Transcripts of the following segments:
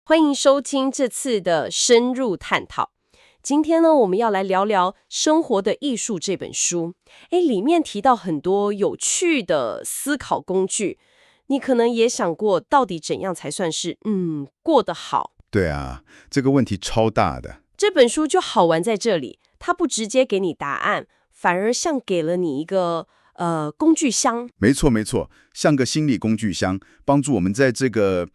欢迎收听这次的深入探讨。今天呢，我们要来聊聊《生活的艺术》这本书。里面提到很多有趣的思考工具，你可能也想过，到底怎样才算是过得好？对啊，这个问题超大的。这本书就好玩在这里，它不直接给你答案，反而像给了你一个工具箱。没错没错，像个心理工具箱，帮助我们在这个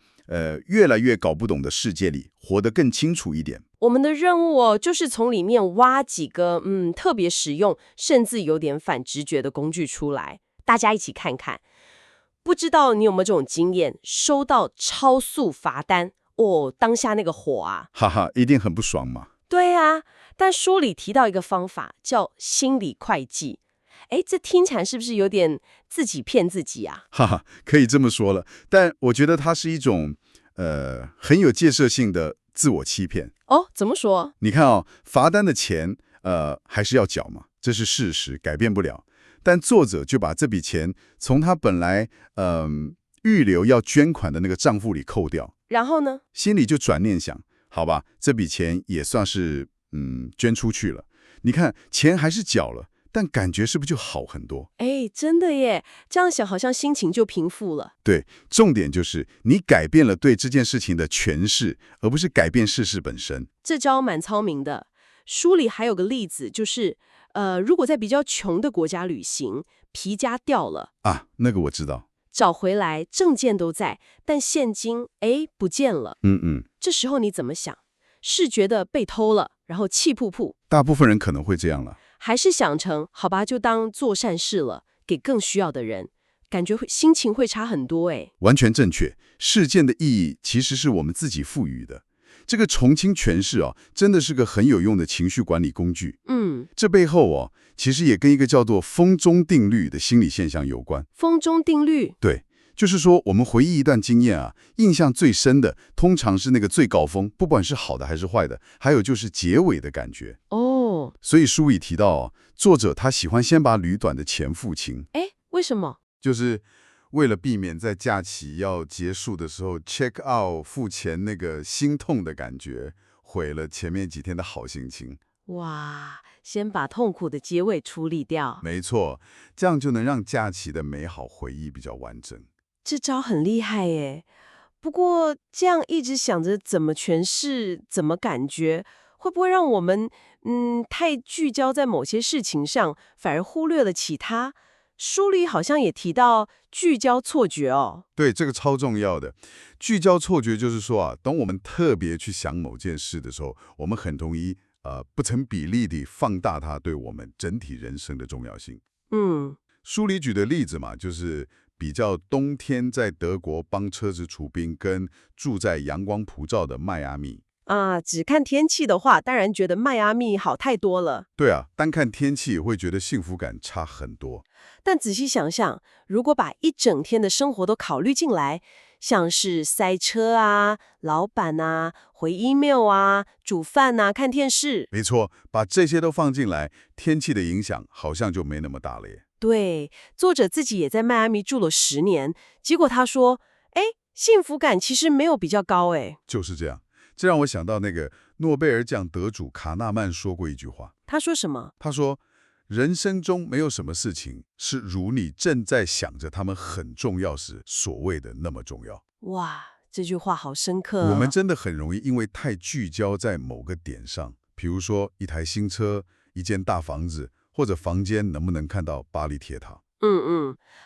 越来越搞不懂的世界里活得更清楚一点。我们的任务就是从里面挖几个特别实用，甚至有点反直觉的工具出来，大家一起看看。不知道你有没有这种经验，收到超速罚单当下那个火啊，哈哈，一定很不爽嘛。对啊，但书里提到一个方法叫心理会计。这听起来是不是有点自己骗自己啊？哈哈，可以这么说了。但我觉得它是一种很有建设性的自我欺骗。怎么说？你看哦，罚单的钱还是要缴嘛，这是事实，改变不了。但作者就把这笔钱从他本来预留要捐款的那个账户里扣掉，然后呢？心里就转念想，好吧，这笔钱也算是捐出去了。你看，钱还是缴了，但感觉是不是就好很多？真的耶，这样想好像心情就平复了。对，重点就是你改变了对这件事情的诠释，而不是改变事实本身。这招蛮聪明的。书里还有个例子，就是如果在比较穷的国家旅行，皮夹掉了啊，那个我知道。找回来证件都在，但现金不见了。这时候你怎么想？是觉得被偷了，然后气噗噗？大部分人可能会这样了。还是想成好吧，就当做善事了，给更需要的人，感觉心情会差很多。完全正确。事件的意义其实是我们自己赋予的。这个重新诠释真的是个很有用的情绪管理工具。这背后其实也跟一个叫做风中定律的心理现象有关。风中定律？对，就是说我们回忆一段经验印象最深的通常是那个最高峰，不管是好的还是坏的，还有就是结尾的感觉。所以书里提到作者他喜欢先把旅短的钱付清。为什么？就是为了避免在假期要结束的时候 check out 付钱那个心痛的感觉，毁了前面几天的好心情。哇，先把痛苦的结尾处理掉。没错，这样就能让假期的美好回忆比较完整。这招很厉害耶。不过这样一直想着怎么诠释、怎么感觉，会不会让我们太聚焦在某些事情上，反而忽略了其他？书里好像也提到聚焦错觉对，这个超重要的。聚焦错觉就是说当我们特别去想某件事的时候，我们很容易不成比例地放大它对我们整体人生的重要性。书里举的例子嘛，就是比较冬天在德国帮车子除冰，跟住在阳光普照的迈阿密。只看天气的话，当然觉得迈阿密好太多了。对啊，单看天气会觉得幸福感差很多。但仔细想想，如果把一整天的生活都考虑进来，像是塞车老板回 email 煮饭看电视，没错，把这些都放进来，天气的影响好像就没那么大了耶。对，作者自己也在迈阿密住了10年，结果他说，幸福感其实没有比较高。就是这样。这让我想到那个诺贝尔奖得主卡纳曼说过一句话。他说什么？他说，人生中没有什么事情是如你正在想着他们很重要时所谓的那么重要。哇，这句话好深刻我们真的很容易因为太聚焦在某个点上，比如说一台新车、一间大房子，或者房间能不能看到巴黎铁塔。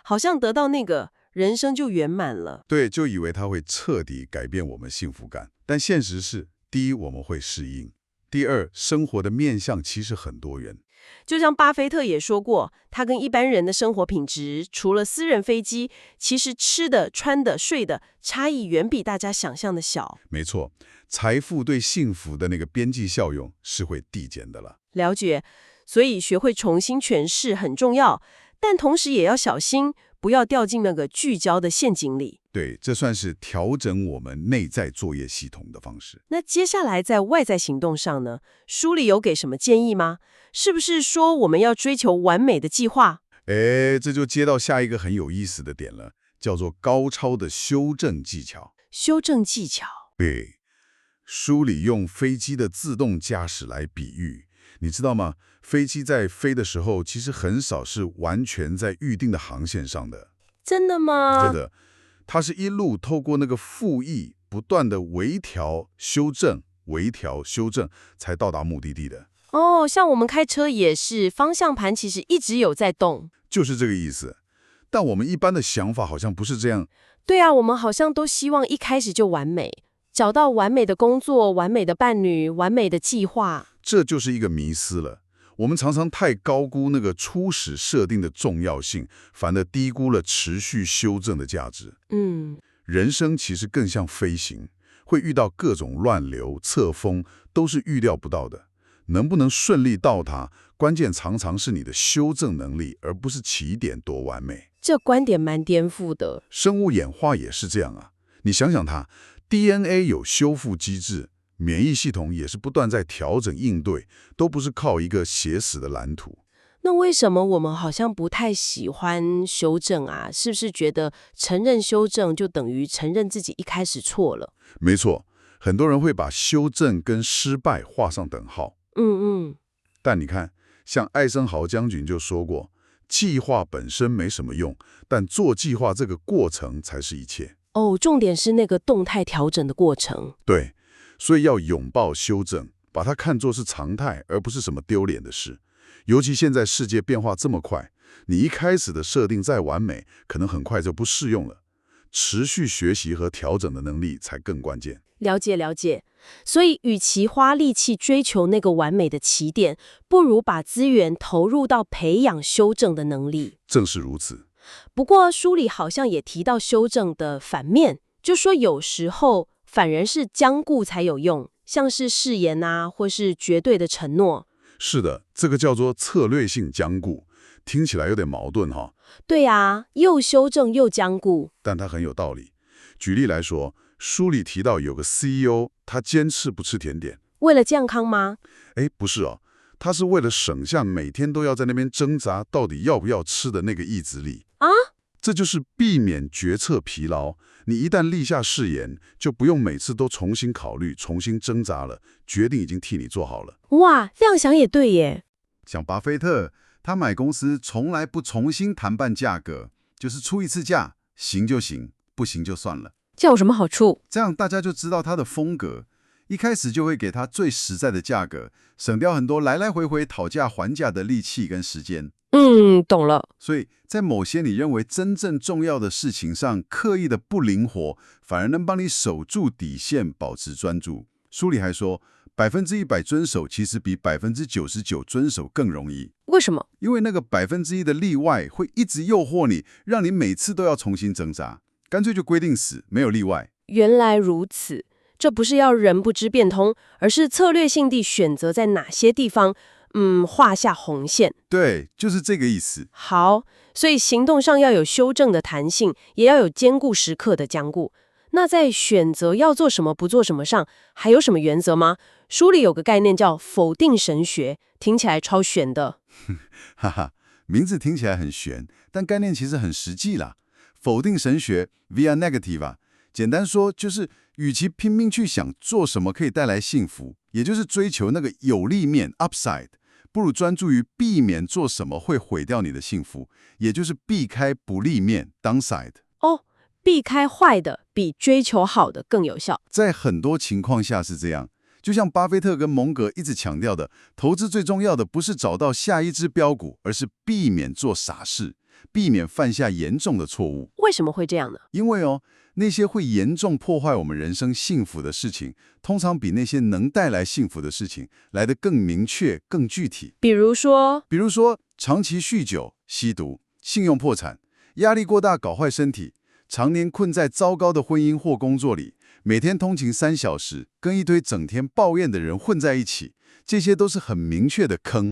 好像得到那个人生就圆满了。对，就以为它会彻底改变我们幸福感。但现实是，第一，我们会适应；第二，生活的面向其实很多元。就像巴菲特也说过，他跟一般人的生活品质，除了私人飞机，其实吃的、穿的、睡的差异远比大家想象的小。没错，财富对幸福的那个边际效用是会递减的了。了解，所以学会重新诠释很重要，但同时也要小心，不要掉进那个聚焦的陷阱里。对，这算是调整我们内在作业系统的方式。那接下来在外在行动上呢？书里有给什么建议吗？是不是说我们要追求完美的计划？这就接到下一个很有意思的点了，叫做高超的修正技巧。修正技巧？对，书里用飞机的自动驾驶来比喻，你知道吗？飞机在飞的时候，其实很少是完全在预定的航线上的。真的吗？真的，它是一路透过那个复翼，不断的微调、修正、微调、修正，才到达目的地的。哦，像我们开车也是，方向盘其实一直有在动。就是这个意思。但我们一般的想法好像不是这样。对啊，我们好像都希望一开始就完美，找到完美的工作、完美的伴侣、完美的计划。这就是一个迷思了。我们常常太高估那个初始设定的重要性，反而低估了持续修正的价值。人生其实更像飞行，会遇到各种乱流、侧风，都是预料不到的。能不能顺利到达，关键常常是你的修正能力，而不是起点多完美。这观点蛮颠覆的。生物演化也是这样啊，你想想它 DNA 有修复机制，免疫系统也是不断在调整应对，都不是靠一个写死的蓝图。那为什么我们好像不太喜欢修正啊？是不是觉得承认修正就等于承认自己一开始错了？没错，很多人会把修正跟失败画上等号。但你看，像艾森豪将军就说过，计划本身没什么用，但做计划这个过程才是一切。哦，重点是那个动态调整的过程。对，所以要拥抱修正，把它看作是常态，而不是什么丢脸的事。尤其现在世界变化这么快，你一开始的设定再完美，可能很快就不适用了。持续学习和调整的能力才更关键。了解了解，所以与其花力气追求那个完美的起点，不如把资源投入到培养修正的能力。正是如此。不过书里好像也提到修正的反面，就说有时候反而是僵固才有用，像是誓言啊，或是绝对的承诺。是的，这个叫做策略性僵固，听起来有点矛盾哈。对啊，又修正又僵固。但它很有道理。举例来说，书里提到有个 CEO， 他坚持不吃甜点。为了健康吗？不是哦，他是为了省下每天都要在那边挣扎到底要不要吃的那个意志力啊。这就是避免决策疲劳。你一旦立下誓言，就不用每次都重新考虑、重新挣扎了，决定已经替你做好了。哇，这样想也对耶。像巴菲特，他买公司从来不重新谈判价格，就是出一次价，行就行，不行就算了。这有什么好处？这样大家就知道他的风格，一开始就会给他最实在的价格，省掉很多来来回回讨价还价的力气跟时间。懂了。所以在某些你认为真正重要的事情上，刻意的不灵活，反而能帮你守住底线，保持专注。书里还说，100%遵守其实比99%遵守更容易。为什么？因为那个1%的例外会一直诱惑你，让你每次都要重新挣扎。干脆就规定死，没有例外。原来如此，这不是要人不知变通，而是策略性地选择在哪些地方，画下红线。对，就是这个意思。好，所以行动上要有修正的弹性，也要有兼顾时刻的僵固。那在选择要做什么不做什么上，还有什么原则吗？书里有个概念叫否定神学，听起来超玄的。哈哈，名字听起来很玄，但概念其实很实际啦。否定神学 via negativa， 简单说就是，与其拼命去想做什么可以带来幸福，也就是追求那个有利面 upside， 不如专注于避免做什么会毁掉你的幸福，也就是避开不利面 downside。避开坏的比追求好的更有效。在很多情况下是这样，就像巴菲特跟蒙格一直强调的，投资最重要的不是找到下一只标股，而是避免做傻事，避免犯下严重的错误。为什么会这样呢？因为那些会严重破坏我们人生幸福的事情，通常比那些能带来幸福的事情来得更明确、更具体。比如说长期酗酒、吸毒、信用破产、压力过大搞坏身体，常年困在糟糕的婚姻或工作里，每天通勤3小时，跟一堆整天抱怨的人混在一起，这些都是很明确的坑。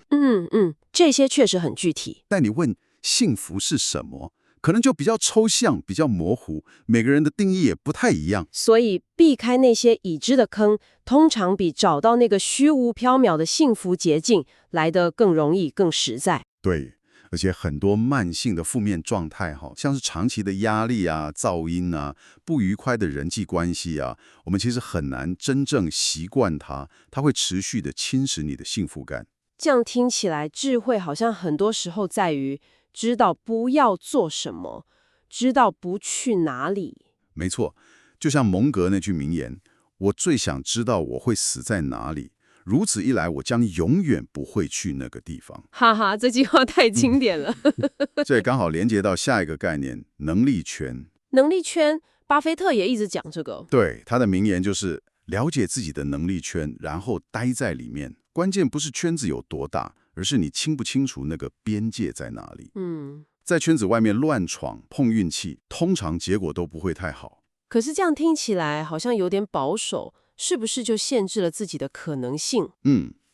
这些确实很具体。但你问幸福是什么，可能就比较抽象，比较模糊，每个人的定义也不太一样。所以避开那些已知的坑，通常比找到那个虚无缥缈的幸福捷径来得更容易、更实在。对，而且很多慢性的负面状态像是长期的压力啊、噪音啊、不愉快的人际关系啊，我们其实很难真正习惯它，它会持续的侵蚀你的幸福感。这样听起来，智慧好像很多时候在于知道不要做什么，知道不去哪里。没错，就像蒙格那句名言：我最想知道我会死在哪里，如此一来，我将永远不会去那个地方。哈哈，这句话太经典了。这也刚好连接到下一个概念——能力圈。能力圈，巴菲特也一直讲这个。对，他的名言就是了解自己的能力圈，然后待在里面。关键不是圈子有多大，而是你清不清楚那个边界在哪里。在圈子外面乱闯碰运气，通常结果都不会太好。可是这样听起来好像有点保守，是不是就限制了自己的可能性？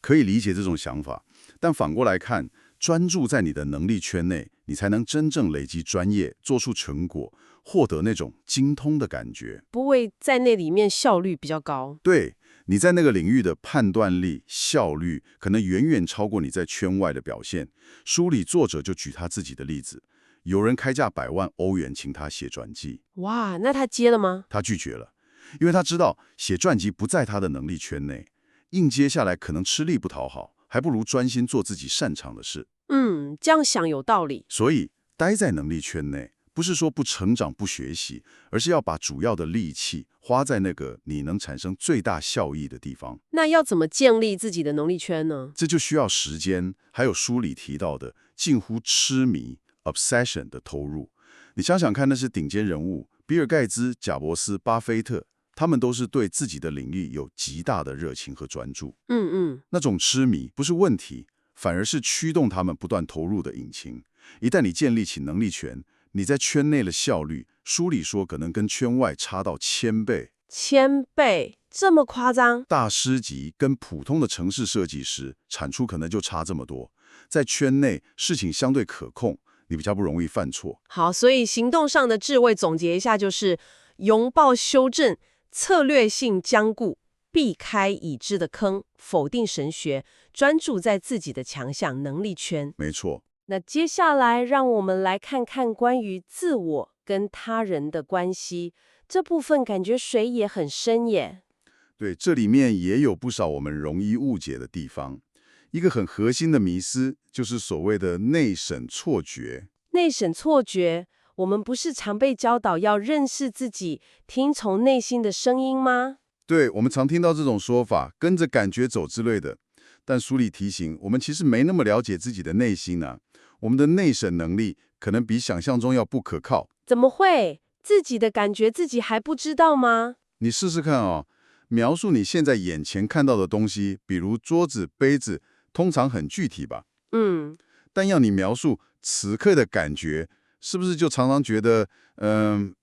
可以理解这种想法，但反过来看，专注在你的能力圈内，你才能真正累积专业，做出成果，获得那种精通的感觉。不会在那里面效率比较高。对，你在那个领域的判断力、效率，可能远远超过你在圈外的表现。书里作者就举他自己的例子，有人开价100万欧元请他写传记，哇，那他接了吗？他拒绝了，因为他知道写传记不在他的能力圈内，硬接下来可能吃力不讨好，还不如专心做自己擅长的事。这样想有道理。所以，待在能力圈内，不是说不成长、不学习，而是要把主要的力气花在那个你能产生最大效益的地方。那要怎么建立自己的能力圈呢？这就需要时间，还有书里提到的近乎痴迷 （obsession） 的投入。你想想看，那是顶尖人物，比尔盖茨、贾伯斯、巴菲特，他们都是对自己的领域有极大的热情和专注。那种痴迷不是问题，反而是驱动他们不断投入的引擎。一旦你建立起能力圈，你在圈内的效率，书里说可能跟圈外差到1000倍。1000倍，这么夸张？大师级跟普通的城市设计师产出可能就差这么多。在圈内，事情相对可控，你比较不容易犯错。好，所以行动上的智慧总结一下就是拥抱修正，策略性僵固，避开已知的坑，否定神学，专注在自己的强项能力圈。没错。那接下来让我们来看看关于自我跟他人的关系，这部分感觉水也很深耶。对，这里面也有不少我们容易误解的地方。一个很核心的迷思就是所谓的内省错觉。内省错觉，我们不是常被教导要认识自己，听从内心的声音吗？对，我们常听到这种说法，跟着感觉走之类的。但书里提醒，我们其实没那么了解自己的内心呢。我们的内省能力可能比想象中要不可靠。怎么会？自己的感觉自己还不知道吗？你试试看描述你现在眼前看到的东西，比如桌子、杯子，通常很具体吧？但要你描述此刻的感觉，是不是就常常觉得，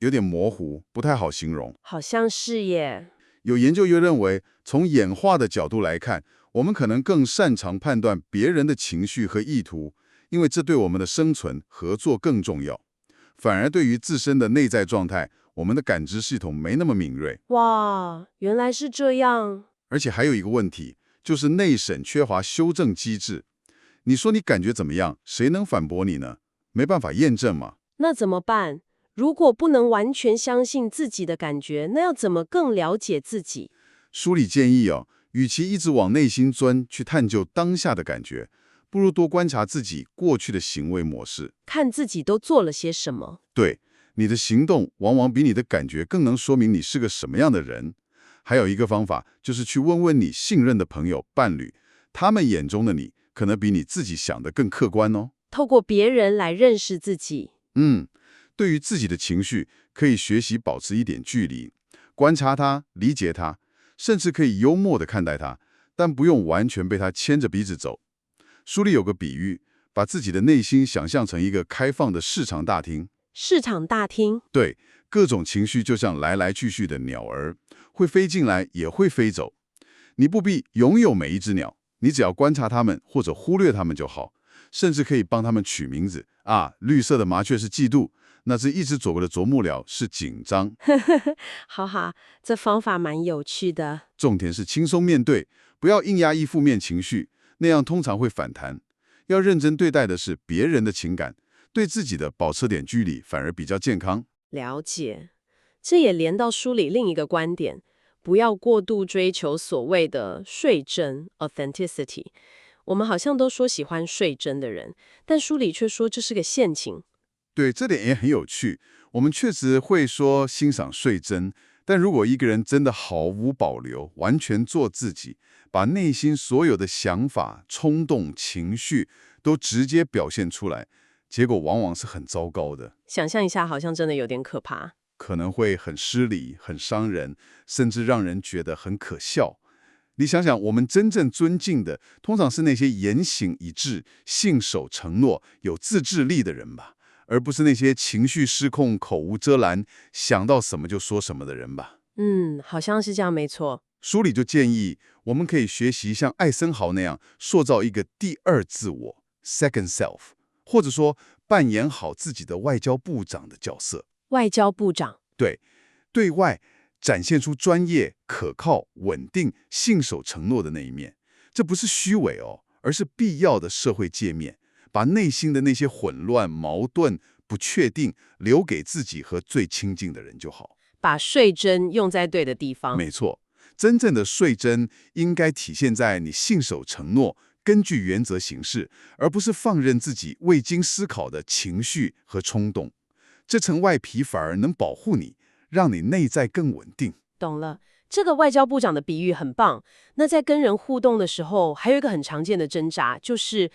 有点模糊，不太好形容？好像是耶。有研究又认为，从演化的角度来看，我们可能更擅长判断别人的情绪和意图，因为这对我们的生存、合作更重要。反而对于自身的内在状态，我们的感知系统没那么敏锐。哇，原来是这样。而且还有一个问题，就是内审缺乏修正机制。你说你感觉怎么样，谁能反驳你呢？没办法验证嘛。那怎么办？如果不能完全相信自己的感觉，那要怎么更了解自己？书里建议与其一直往内心钻去探究当下的感觉，不如多观察自己过去的行为模式，看自己都做了些什么。对，你的行动往往比你的感觉更能说明你是个什么样的人。还有一个方法，就是去问问你信任的朋友、伴侣，他们眼中的你，可能比你自己想的更客观哦。透过别人来认识自己。对于自己的情绪，可以学习保持一点距离，观察它，理解它，甚至可以幽默地看待它，但不用完全被它牵着鼻子走。书里有个比喻，把自己的内心想象成一个开放的市场大厅。市场大厅？对，各种情绪就像来来去去的鸟儿，会飞进来，也会飞走。你不必拥有每一只鸟，你只要观察它们或者忽略它们就好，甚至可以帮它们取名字绿色的麻雀是嫉妒，那只一直走过的啄木鸟是紧张。好好，这方法蛮有趣的。重点是轻松面对，不要硬压抑负面情绪，那样通常会反弹。要认真对待的是别人的情感，对自己的保持点距离，反而比较健康。了解，这也连到书里另一个观点，不要过度追求所谓的率真 （authenticity）。我们好像都说喜欢率真的人，但书里却说这是个陷阱。对，这点也很有趣。我们确实会说欣赏率真，但如果一个人真的毫无保留，完全做自己，把内心所有的想法、冲动、情绪都直接表现出来，结果往往是很糟糕的，想象一下，好像真的有点可怕。可能会很失礼、很伤人，甚至让人觉得很可笑。你想想，我们真正尊敬的，通常是那些言行一致、信守承诺、有自制力的人吧，而不是那些情绪失控、口无遮拦、想到什么就说什么的人吧。好像是这样，没错。书里就建议，我们可以学习像艾森豪那样，塑造一个第二自我 （second self），或者说扮演好自己的外交部长的角色。外交部长，对，对外展现出专业、可靠、稳定、信守承诺的那一面。这不是虚伪哦，而是必要的社会界面。把内心的那些混乱、矛盾、不确定留给自己和最亲近的人就好。把率真用在对的地方。没错，真正的率真应该体现在你信守承诺，根据原则行事，而不是放任自己未经思考的情绪和冲动。这层外皮反而能保护你，让你内在更稳定。懂了，这个外交部长的比喻很棒。那在跟人互动的时候，还有一个很常见的挣扎，就是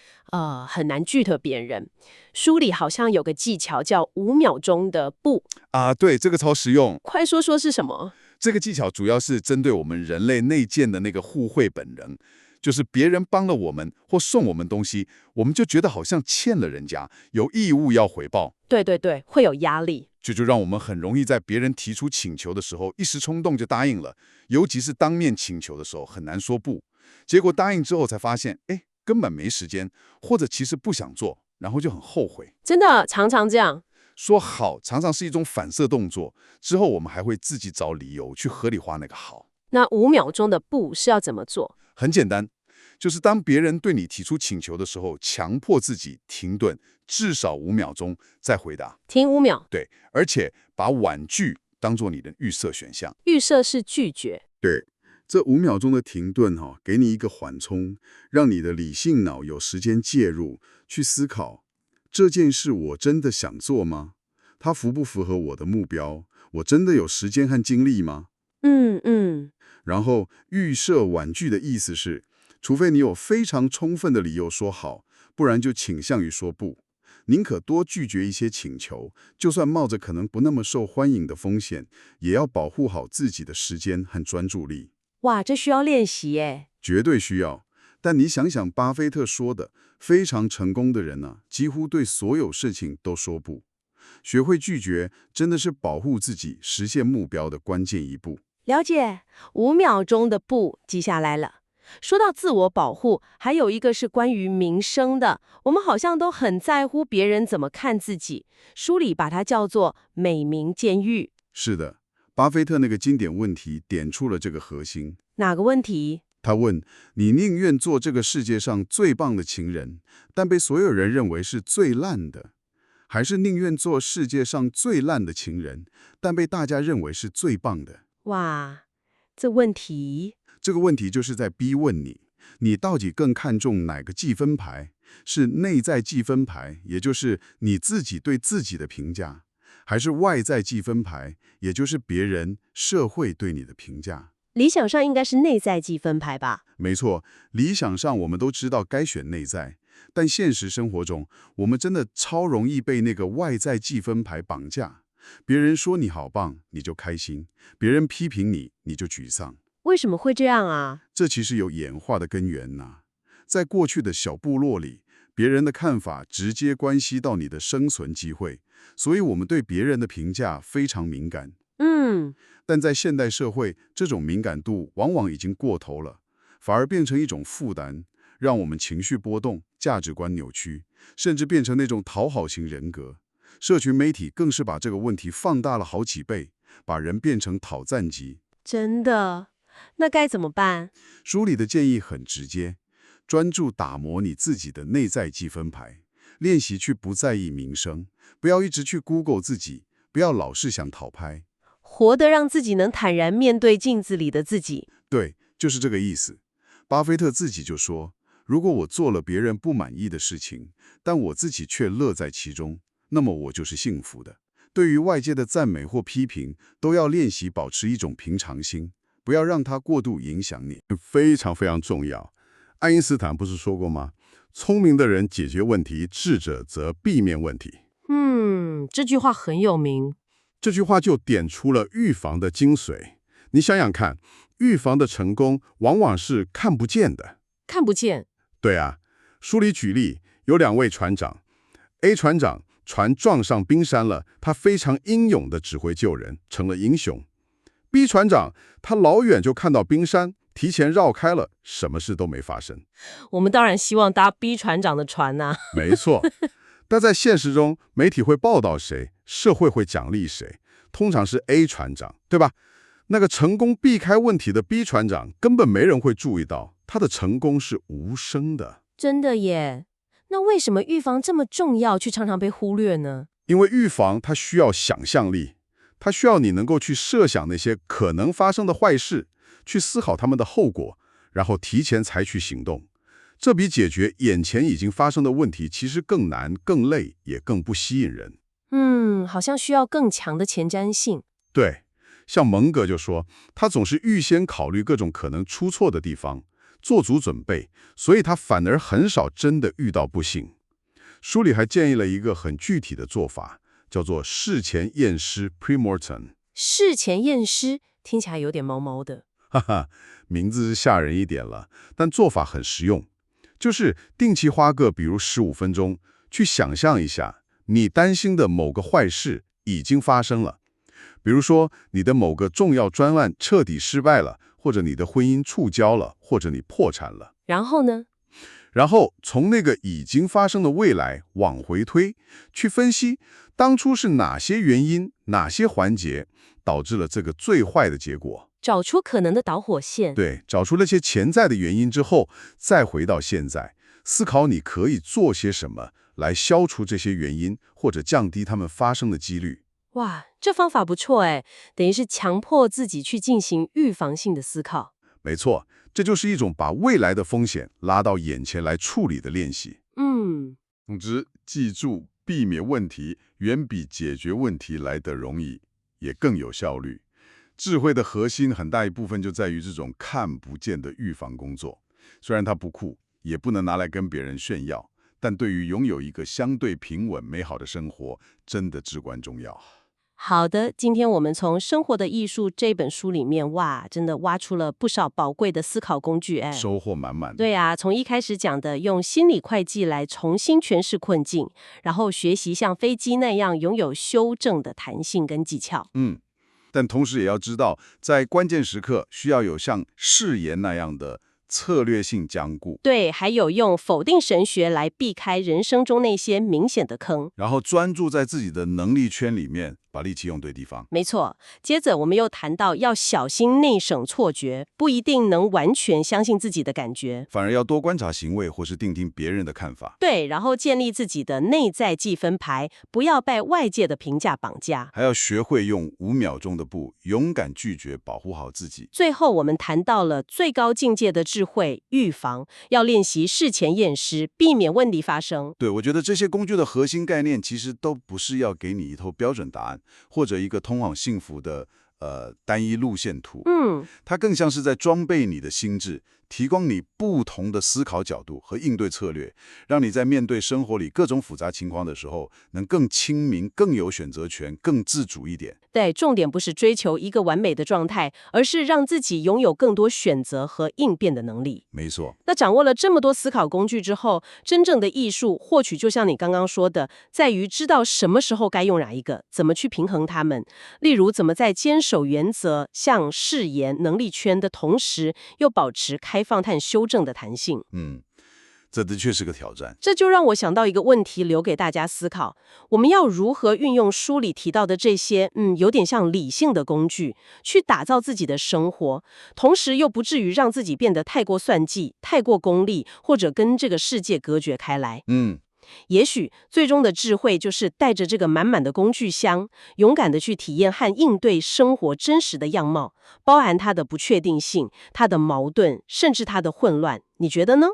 很难拒绝别人。书里好像有个技巧叫5秒钟的不。啊，对，这个超实用。快说说是什么？这个技巧主要是针对我们人类内建的那个互惠本能，就是别人帮了我们或送我们东西，我们就觉得好像欠了人家，有义务要回报。对对对，会有压力。这就让我们很容易在别人提出请求的时候，一时冲动就答应了，尤其是当面请求的时候，很难说不。结果答应之后才发现，哎，根本没时间，或者其实不想做，然后就很后悔。真的常常这样。说好常常是一种反射动作，之后我们还会自己找理由去合理化那个好。那5秒钟的不是要怎么做？很简单，就是当别人对你提出请求的时候，强迫自己停顿，至少5秒钟再回答。停5秒。对，而且把婉拒当做你的预设选项。预设是拒绝。对，这5秒钟的停顿给你一个缓冲，让你的理性脑有时间介入，去思考这件事我真的想做吗？它符不符合我的目标？我真的有时间和精力吗？然后预设婉拒的意思是，除非你有非常充分的理由说好，不然就倾向于说不。宁可多拒绝一些请求，就算冒着可能不那么受欢迎的风险，也要保护好自己的时间和专注力。哇，这需要练习耶。绝对需要。但你想想巴菲特说的，非常成功的人几乎对所有事情都说不。学会拒绝，真的是保护自己、实现目标的关键一步。了解，5秒钟的不记下来了。说到自我保护，还有一个是关于名声的。我们好像都很在乎别人怎么看自己，书里把它叫做美名监狱。是的，巴菲特那个经典问题点出了这个核心。哪个问题？他问你宁愿做这个世界上最棒的情人，但被所有人认为是最烂的，还是宁愿做世界上最烂的情人，但被大家认为是最棒的？哇，这问题就是在逼问你，你到底更看重哪个计分牌？是内在计分牌，也就是你自己对自己的评价，还是外在计分牌，也就是别人、社会对你的评价？理想上应该是内在计分牌吧？没错，理想上我们都知道该选内在，但现实生活中，我们真的超容易被那个外在计分牌绑架。别人说你好棒，你就开心；别人批评你，你就沮丧。为什么会这样啊？这其实有演化的根源呐。在过去的小部落里，别人的看法直接关系到你的生存机会，所以我们对别人的评价非常敏感。但在现代社会，这种敏感度往往已经过头了，反而变成一种负担，让我们情绪波动、价值观扭曲，甚至变成那种讨好型人格。社群媒体更是把这个问题放大了好几倍，把人变成讨赞机。真的？那该怎么办？书里的建议很直接，专注打磨你自己的内在积分牌，练习去不在意名声，不要一直去 Google 自己，不要老是想讨拍。活得让自己能坦然面对镜子里的自己。对，就是这个意思。巴菲特自己就说，如果我做了别人不满意的事情，但我自己却乐在其中，那么我就是幸福的。对于外界的赞美或批评，都要练习保持一种平常心，不要让它过度影响你，非常非常重要。爱因斯坦不是说过吗？聪明的人解决问题，智者则避免问题。这句话很有名。这句话就点出了预防的精髓。你想想看，预防的成功往往是看不见的。看不见。对啊，书里举例有2位船长 ，A 船长船撞上冰山了，他非常英勇地指挥救人，成了英雄。B 船长他老远就看到冰山，提前绕开了，什么事都没发生。我们当然希望搭 B 船长的船呐。没错，但在现实中，媒体会报道谁，社会会奖励谁，通常是 A 船长，对吧？那个成功避开问题的 B 船长，根本没人会注意到，他的成功是无声的。真的耶。那为什么预防这么重要，却常常被忽略呢？因为预防它需要想象力，它需要你能够去设想那些可能发生的坏事，去思考他们的后果，然后提前采取行动。这比解决眼前已经发生的问题其实更难、更累，也更不吸引人。好像需要更强的前瞻性。对，像蒙格就说，他总是预先考虑各种可能出错的地方，做足准备，所以他反而很少真的遇到不幸。书里还建议了一个很具体的做法，叫做事前验尸 （pre-mortem）。事前验尸听起来有点毛毛的。哈哈，名字是吓人一点了，但做法很实用。就是定期花个比如15分钟，去想象一下你担心的某个坏事已经发生了。比如说你的某个重要专案彻底失败了，或者你的婚姻触礁了，或者你破产了。然后呢？然后从那个已经发生的未来往回推，去分析当初是哪些原因、哪些环节导致了这个最坏的结果。找出可能的导火线。对，找出那些潜在的原因之后，再回到现在，思考你可以做些什么来消除这些原因，或者降低它们发生的几率。哇，这方法不错哎，等于是强迫自己去进行预防性的思考。没错，这就是一种把未来的风险拉到眼前来处理的练习。总之，记住，避免问题远比解决问题来得容易，也更有效率。智慧的核心很大一部分就在于这种看不见的预防工作。虽然它不酷，也不能拿来跟别人炫耀，但对于拥有一个相对平稳美好的生活，真的至关重要。好的，今天我们从《生活的艺术》这本书里面，真的挖出了不少宝贵的思考工具，收获满满。对啊，从一开始讲的用心理会计来重新诠释困境，然后学习像飞机那样拥有修正的弹性跟技巧。但同时也要知道，在关键时刻需要有像誓言那样的策略性僵固。对，还有用否定神学来避开人生中那些明显的坑，然后专注在自己的能力圈里面，把力气用对地方。没错。接着我们又谈到要小心内省错觉，不一定能完全相信自己的感觉，反而要多观察行为或是听听别人的看法。对，然后建立自己的内在计分牌，不要被外界的评价绑架。还要学会用5秒钟的步，勇敢拒绝，保护好自己。最后我们谈到了最高境界的智慧预防，要练习事前验尸，避免问题发生。对，我觉得这些工具的核心概念其实都不是要给你一套标准答案，或者一个通往幸福的单一路线图。它更像是在装备你的心智，提供你不同的思考角度和应对策略，让你在面对生活里各种复杂情况的时候，能更清明、更有选择权、更自主一点。对，重点不是追求一个完美的状态，而是让自己拥有更多选择和应变的能力。没错。那掌握了这么多思考工具之后，真正的艺术或许就像你刚刚说的，在于知道什么时候该用哪一个，怎么去平衡它们。例如，怎么在坚守原则、像誓言、能力圈的同时，又保持开放和修正的弹性。这的确是个挑战。这就让我想到一个问题，留给大家思考：我们要如何运用书里提到的这些，有点像理性的工具，去打造自己的生活，同时又不至于让自己变得太过算计、太过功利，或者跟这个世界隔绝开来。也许最终的智慧就是带着这个满满的工具箱，勇敢的去体验和应对生活真实的样貌，包含它的不确定性、它的矛盾，甚至它的混乱。你觉得呢？